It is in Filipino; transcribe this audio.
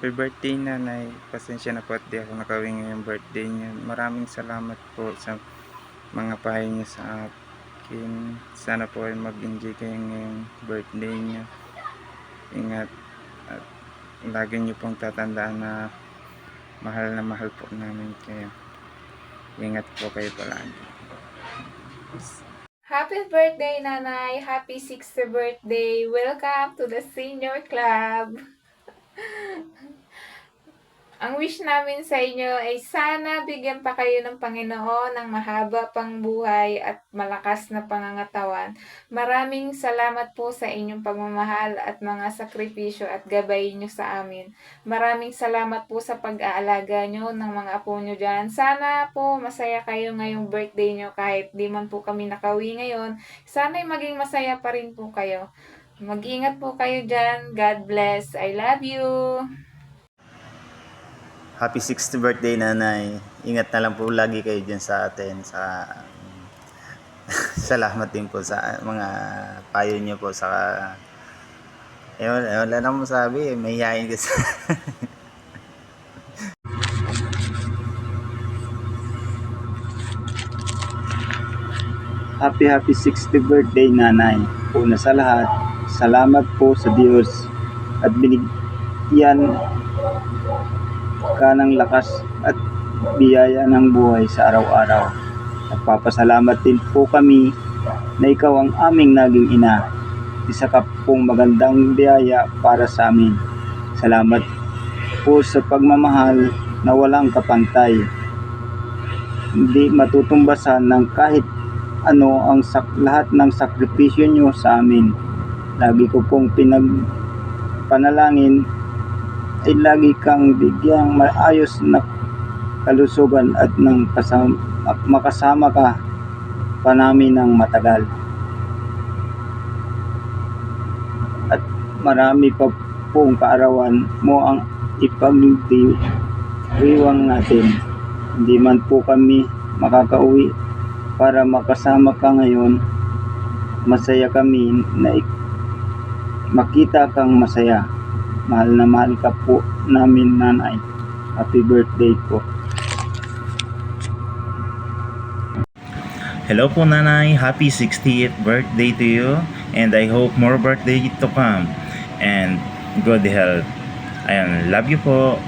Happy birthday nanay. Pasensya na po at di ako nakawin ngayong birthday niyo. Maraming salamat po sa mga payo niyo sa akin. Sana po ay mag-enjoy kayo ngayong birthday niyo. Ingat at lagi niyo pong tatandaan na mahal po namin kayo. Ingat po kayo palagi. Happy birthday, Nanay! Happy 60th birthday! Welcome to the Senior Club! Ang wish namin sa inyo ay sana bigyan pa kayo ng Panginoon ng mahaba pang buhay at malakas na pangangatawan. Maraming salamat po sa inyong pagmamahal at mga sakripisyo at gabay nyo sa amin. Maraming salamat po sa pag-aalaga nyo ng mga apo nyo dyan. Sana po masaya kayo ngayong birthday nyo kahit di man po kami nakawi ngayon. Sana'y maging masaya pa rin po kayo. Mag-ingat po kayo dyan. God bless. I love you. Happy 60th birthday, nanay. Ingat na lang po lagi kayo dyan sa atin. Salamat din po sa mga payo niyo po. Wala na mo sabi. May hiyain kasi. Happy 60th birthday, nanay. Una sa lahat, salamat po sa Diyos at binigyan ka ng lakas at biyaya ng buhay sa araw-araw. Nagpapasalamat din po kami na ikaw ang aming naging ina. Isa ka pong magandang biyaya para sa amin. Salamat po sa pagmamahal na walang kapantay. Hindi matutumbasan ng kahit ano ang lahat ng sakripisyo nyo sa amin. Lagi ko pong pinagpanalangin ay lagi kang bigyang maayos na kalusugan at makasama ka pa namin ng matagal. At marami pa pong kaarawan mo ang ipagdiwang natin. Hindi man po kami makakauwi para makasama ka ngayon. Masaya kami na makita kang masaya. Mahal na mahal ka po namin, nanay. Happy birthday po. Hello po, nanay. Happy 60th birthday to you, and I hope more birthday to come and good health. Ayan, love you po.